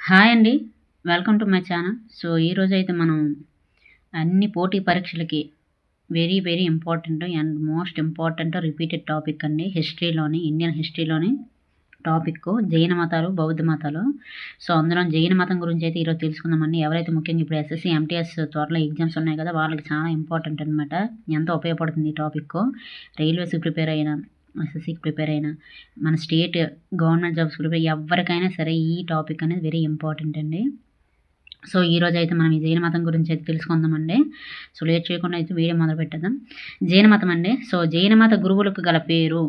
Hi అండి. Welcome to my channel. So, ఈరోజైతే మనం అన్ని పోటీ పరీక్షలకి very, very important and most important repeated topic అండి. ఇండియన్ హిస్టరీలోని టాపిక్కు జైన మతాలు, బౌద్ధ మతాలు. సో, అందులో జైన మతం గురించి అయితే ఈరోజు తెలుసుకుందామండి. ఎవరైతే ముఖ్యంగా ఇప్పుడు ఎస్ఎస్‌సి, ఎంటీఎస్ త్వరలో ఎగ్జామ్స్ ఉన్నాయి కదా! వాళ్ళకి చాలా ఇంపార్టెంట్ అనమాట. ఎంతో ఉపయోగపడుతుంది ఈ టాపిక్కు. రైల్వేస్‌కి ప్రిపేర్ అయిన, ఎస్ఎస్‌సికి ప్రిపేర్ అయిన, మన స్టేట్ గవర్నమెంట్ జాబ్స్ ప్రిపేర్ ఎవరికైనా సరే ఈ టాపిక్ అనేది వెరీ ఇంపార్టెంట్ అండి. సో, ఈరోజైతే మనం ఈ జైన మతం గురించి అయితే తెలుసుకుందామండి. సో, లేట్ చేయకుండా అయితే వీడియో మొదలుపెట్టేద్దాం. జైన మతం అండి. సో, జైన మత గురువులకు గల పేరు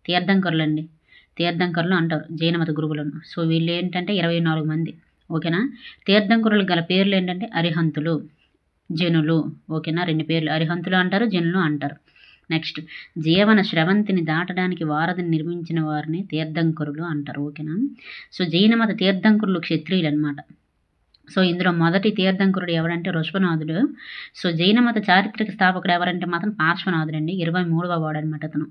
తీర్థంకరులండి. తీర్థంకరులు అంటారు జైన మత గురువులను. సో, వీళ్ళు ఏంటంటే 24 మంది. ఓకేనా. తీర్థంకరులకు గల పేర్లు ఏంటంటే అరిహంతులు, జనులు. ఓకేనా. 2 పేర్లు అరిహంతులు అంటారు, జనులు అంటారు. నెక్స్ట్ జీవన స్రవంతిని దాటడానికి వారధిని నిర్మించిన వారిని తీర్థంకరులు అంటారు. ఓకేనా. సో, జైన మత తీర్థంకరులు క్షత్రియులు అనమాట. సో, ఇందులో మొదటి తీర్థంకరుడు ఎవరంటే ఋషభనాథుడు. సో, జైన మత చారిత్రక స్థాపకుడు ఎవరంటే మాత్రం పార్శ్వనాథుడు అండి. 23వ వాడు అనమాట అతను.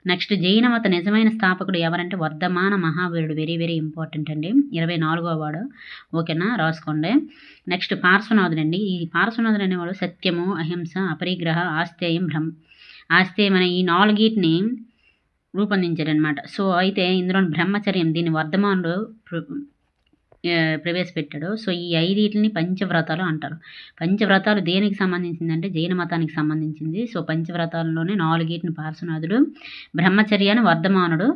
నెక్స్ట్ జైన మత నిజమైన స్థాపకుడు ఎవరంటే వర్ధమాన మహావీరుడు. వెరీ, వెరీ ఇంపార్టెంట్ అండి. 24వ వాడు. ఓకేనా, రాసుకోండి. నెక్స్ట్ పార్శ్వనాథుడు అండి. ఈ పార్శ్వనాథుడు అనేవాడు సత్యము, అహింస, అపరిగ్రహ, ఆస్తేయం అనే ఈ 4గిటిని రూపొందించాడనమాట. సో, అయితే ఇందులో బ్రహ్మచర్యం దీన్ని వర్ధమానుడు ప్రవేశపెట్టాడు. సో, ఈ 5 పంచవ్రతాలు అంటారు. పంచవ్రతాలు దేనికి సంబంధించిందంటే జైన మతానికి సంబంధించింది. సో, పంచవ్రతాలలోనే 4 పార్శ్వనాథుడు, బ్రహ్మచర్యాన్ని వర్ధమానుడు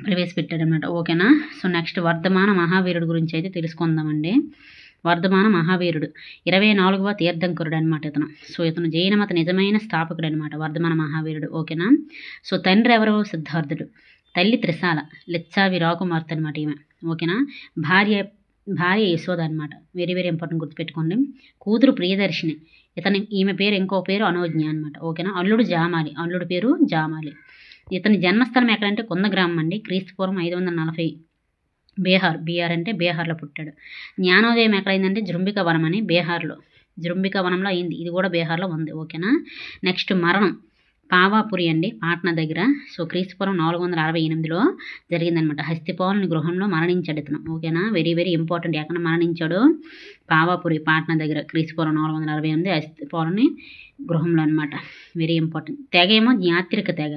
ప్రవేశపెట్టాడనమాట. ఓకేనా. సో, నెక్స్ట్ వర్ధమాన మహావీరుడు గురించి అయితే తెలుసుకుందామండి. వర్ధమాన మహావీరుడు 24వ తీర్థంకరుడు అనమాట ఇతను. సో, ఇతను జైన మత నిజమైన స్థాపకుడు అనమాట వర్ధమాన మహావీరుడు. ఓకేనా. సో, తండ్రి ఎవరు? సిద్ధార్థుడు. తల్లి త్రిశాల, లిచ్చావి రాకుమార్తె అనమాట ఈమె. ఓకేనా. భార్య యశోద అనమాట. వెరీ, వెరీ ఇంపార్టెంట్, గుర్తుపెట్టుకోండి. కూతురు ప్రియదర్శిని. ఈమె పేరు ఇంకో పేరు అనోజ్ఞ అనమాట. ఓకేనా. అల్లుడు పేరు జామాలి. ఇతని జన్మస్థలం ఎక్కడంటే కుందగ్రామం అండి. క్రీస్తుపూర్వం 540. బీహార్ అంటే బీహార్లో పుట్టాడు. జ్ఞానోదయం ఎక్కడైందంటే జృంభిక వనం అని బీహార్లో, జృంభిక వనంలో అయింది. ఇది కూడా బీహార్లో ఉంది. ఓకేనా. నెక్స్ట్ మరణం పావాపురి అండి, పాట్నా దగ్గర. సో, క్రీస్తుపూర్వం 468లో జరిగిందనమాట. హస్తిపాలుని గృహంలో మరణించాడు ఇతను. ఓకేనా. Very, very important. ఎక్కడ మరణించాడు? పావాపురి, పాట్నా దగ్గర. క్రీస్తుపూర్వం 468 హస్తిపాలుని గృహంలో అనమాట. Very important. తెగ ఏమో జ్ఞాత్రిక తెగ.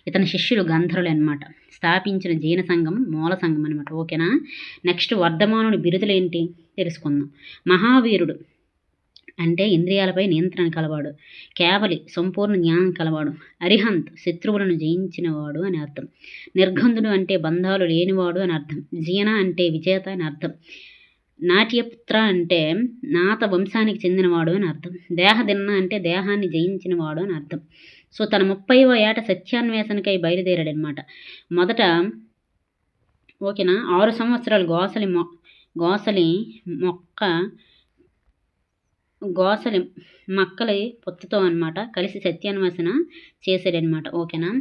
ఇతని శిష్యులు గంధర్వులు అనమాట. స్థాపించిన జైన సంఘం మూల సంఘం అనమాట. ఓకేనా. నెక్స్ట్ వర్ధమానుడి బిరుదులు ఏంటి తెలుసుకుందాం. మహావీరుడు అంటే ఇంద్రియాలపై నియంత్రణ కలవాడు. కేవలి సంపూర్ణ జ్ఞానం కలవాడు. అరిహంత్ శత్రువులను జయించినవాడు అని అర్థం. నిర్గంధుడు అంటే బంధాలు లేనివాడు అని అర్థం. జీన అంటే విజేత అని అర్థం. నాట్యపుత్ర అంటే నాత వంశానికి చెందినవాడు అని అర్థం. దేహదిన్న అంటే దేహాన్ని జయించినవాడు అని అర్థం. సో, తన 30వ ఏట సత్యాన్వేషణకై బయలుదేరాడనమాట. మొదట ఓకేనా 6 సంవత్సరాలు గోసలి మక్కలి పొత్తుతో అనమాట కలిసి సత్యాన్వేషణ చేశాడనమాట. ఓకేనా.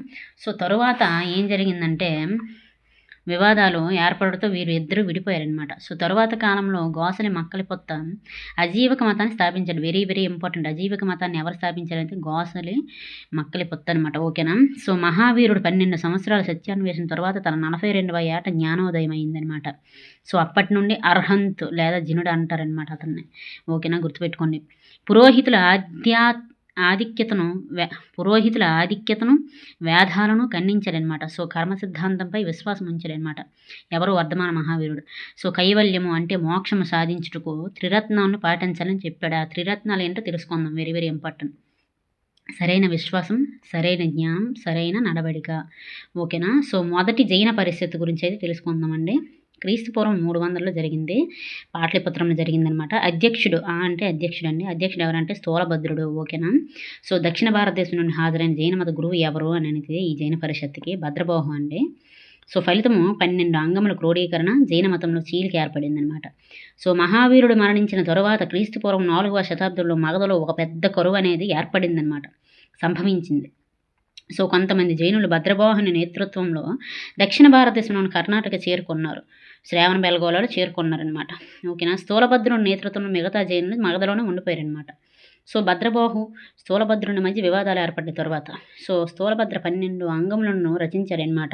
సో, తరువాత ఏం జరిగిందంటే వివాదాలు ఏర్పడటంతో వీరు ఇద్దరు విడిపోయారనమాట. సో, తరువాత కాలంలో గోసలి మక్కలి పొత్త అజీవక మతాన్ని స్థాపించాడు. Very, very important. అజీవక మతాన్ని ఎవరు స్థాపించారంటే గోసలి మక్కలి పొత్త అనమాట. ఓకేనా. సో, మహావీరుడు 12 సంవత్సరాల సత్యాన్వేషణ తర్వాత తన 42వ ఏట జ్ఞానోదయం అయిందనమాట. సో, అప్పటి నుండి అర్హంత్ లేదా జినుడు అంటారనమాట అతన్ని. ఓకేనా, గుర్తుపెట్టుకోండి. పురోహితుల ఆధిక్యతను వేదాలను ఖండించాడనమాట. సో, కర్మ సిద్ధాంతంపై విశ్వాసం ఉంచాడనమాట. ఎవరు? వర్ధమాన మహావీరుడు. సో, కైవల్యము అంటే మోక్షము సాధించుటకు త్రిరత్నాలను పాటించాలని చెప్పాడు. ఆ త్రిరత్నాలు ఏంటో తెలుసుకుందాం. Very, very important. సరైన విశ్వాసం, సరైన జ్ఞానం, సరైన నడవడిక. ఓకేనా. సో, మొదటి జైన పరిస్థితి గురించి అయితే తెలుసుకుందామండి. క్రీస్తుపూర్వం 300లో జరిగింది. పాటలీపుత్రంలో జరిగిందనమాట. అధ్యక్షుడు అంటే అధ్యక్షుడు అండి. అధ్యక్షుడు ఎవరంటే స్థూలభద్రుడు. ఓకేనా. సో, దక్షిణ భారతదేశం నుండి హాజరైన జైన మత గురువు ఎవరు అని అనేది ఈ జైన పరిషత్తుకి భద్రబాహు అండి. సో, ఫలితము 12 అంగముల క్రోడీకరణ జైన మతంలో చీలిక ఏర్పడిందనమాట. సో, మహావీరుడు మరణించిన తరువాత క్రీస్తుపూర్వం 4వ శతాబ్దంలో మగధలో ఒక పెద్ద కరువు అనేది ఏర్పడిందనమాట, సంభవించింది. సో, కొంతమంది జైనులు భద్రబాహుని నేతృత్వంలో దక్షిణ భారతదేశంలోని కర్ణాటక చేరుకున్నారు. శ్రావణ బెల్గోళలో చేరుకున్నారనమాట. ఓకేనా. స్థూలభద్రుని నేతృత్వంలో మిగతా జైనులు మగధలోనే ఉండిపోయారనమాట. సో భద్రబాహు స్థూలభద్రుని మధ్య వివాదాలు ఏర్పడిన తర్వాత స్థూలభద్ర 12 అంగములను రచించాడనమాట.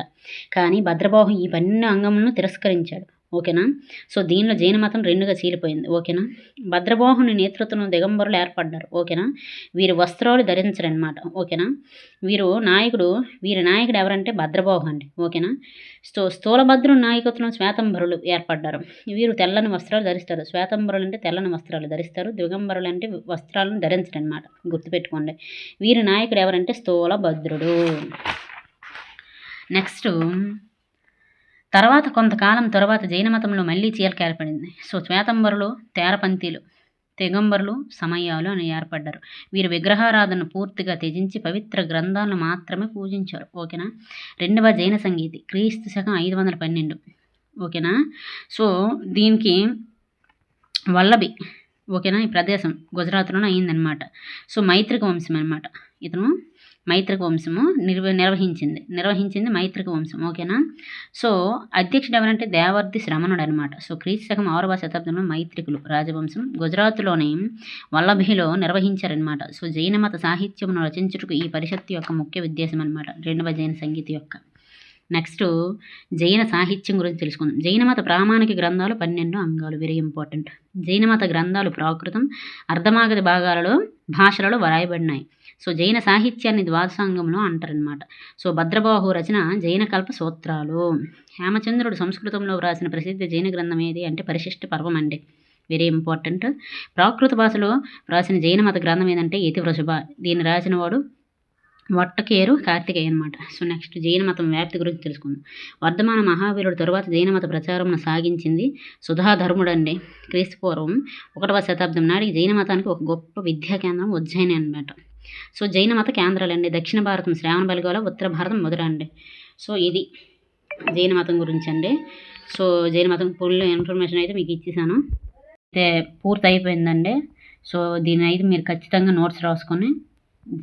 కానీ భద్రబాహు ఈ 12 అంగములను తిరస్కరించాడు. ఓకేనా. సో దీనిలో జైన మతం రెండుగా చీలిపోయింది. ఓకేనా. భద్రబాహుని నేతృత్వంలో దిగంబరులు ఏర్పడ్డారు. ఓకేనా. వీరి వస్త్రాలు ధరించరనమాట. ఓకేనా. వీరి నాయకుడు ఎవరంటే భద్రబాహు అండి. ఓకేనా. స్థూలభద్రుని నాయకత్వంలో శ్వేతంబరులు ఏర్పడ్డారు. వీరు తెల్లని వస్త్రాలు ధరిస్తారు. శ్వేతంబరులు అంటే తెల్లని వస్త్రాలు ధరిస్తారు. దిగంబరులు అంటే వస్త్రాలను ధరించరనమాట. గుర్తుపెట్టుకోండి. వీరి నాయకుడు ఎవరంటే స్థూలభద్రుడు. నెక్స్ట్ కొంతకాలం తర్వాత జైన మతంలో మళ్ళీ చీలిక ఏర్పడింది. సో శ్వేతంబరులు, తేరపంతీలు, దిగంబరులు, సమయాలు అని ఏర్పడ్డారు. వీరు విగ్రహారాధనను పూర్తిగా త్యజించి పవిత్ర గ్రంథాలను మాత్రమే పూజించారు. ఓకేనా. రెండవ జైన సంగీతి క్రీస్తు శకం 512. ఓకేనా. సో దీనికి వల్లభి, ఓకేనా, ఈ ప్రదేశం గుజరాత్లోనే అయిందనమాట. సో మైత్రిక వంశం అనమాట. ఇతను మైత్రిక వంశము నిర్వహించింది మైత్రిక వంశం. ఓకేనా. సో అధ్యక్షుడు ఎవరంటే దేవర్ది శ్రమణుడు అనమాట. సో క్రీస్తు శకం 6వ శతాబ్దంలో మైత్రికులు రాజవంశం గుజరాత్లోని వల్లభిలో నిర్వహించారనమాట. సో జైన మత సాహిత్యమును రచించుటకు ఈ పరిషత్తు యొక్క ముఖ్య ఉద్దేశం అనమాట, రెండవ జైన సంగీతి యొక్క. నెక్స్ట్ జైన సాహిత్యం గురించి తెలుసుకుందాం. జైన మత ప్రామాణిక గ్రంథాలు 12 అంగాలు, వెరీ ఇంపార్టెంట్. జైన మత గ్రంథాలు ప్రాకృతం, అర్ధమాగధి భాషలలో వ్రాయబడినాయి. సో జైన సాహిత్యాన్ని ద్వాదశాంగంలో అంటారనమాట. సో భద్రబాహు రచన జైన కల్ప సూత్రాలు. హేమచంద్రుడు సంస్కృతంలో వ్రాసిన ప్రసిద్ధ జైన గ్రంథం ఏది అంటే పరిశిష్ట పర్వం అండి, వెరీ ఇంపార్టెంట్. ప్రాకృత భాషలో వ్రాసిన జైన మత గ్రంథం ఏదంటే యతి వృషభ. దీన్ని రాసిన వాడు వట్టకేరు కార్తికేయ అనమాట. సో నెక్స్ట్ జైన మతం వ్యాప్తి గురించి తెలుసుకుందాం. వర్ధమాన మహావీరుడు తరువాత జైన మత ప్రచారమును సాగించింది సుధాధర్ముడు అండి. క్రీస్తు పూర్వం 1వ శతాబ్దం నాటికి జైన మతానికి ఒక గొప్ప విద్యా కేంద్రం ఉజ్జయిని అనమాట. సో జైన మత కేంద్రాలండి దక్షిణ భారతం శ్రావణ బెళగోళ, ఉత్తర భారతం మధుర అండి. సో ఇది జైన మతం గురించి అండి. సో జైన మతం ఫుల్ ఇన్ఫర్మేషన్ అయితే మీకు ఇచ్చేసాను, అయితే పూర్తి అయిపోయిందండి. సో దీని అయితే మీరు ఖచ్చితంగా నోట్స్ రాసుకొని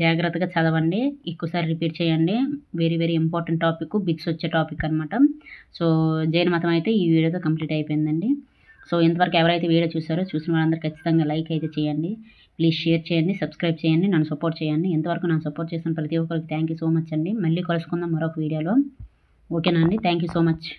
జాగ్రత్తగా చదవండి, ఎక్కువసారి రిపీట్ చేయండి. Very very important topic, bits వచ్చే టాపిక్ అనమాట. సో జైన మతం అయితే ఈ వీడియోతో కంప్లీట్ అయిపోయిందండి. సో ఇంతవరకు ఎవరైతే వీడియో చూసిన వాళ్ళందరూ ఖచ్చితంగా లైక్ అయితే చేయండి, ప్లీజ్ షేర్ చేయండి, సబ్స్క్రైబ్ చేయండి, నన్ను సపోర్ట్ చేయండి. ఇంతవరకు నన్ను సపోర్ట్ చేసిన ప్రతి ఒక్కరికి థ్యాంక్ యూ సో మచ్ అండి. మళ్ళీ కలుసుకుందాం మరొక వీడియోలో. ఓకేనా అండి. Thank you so much.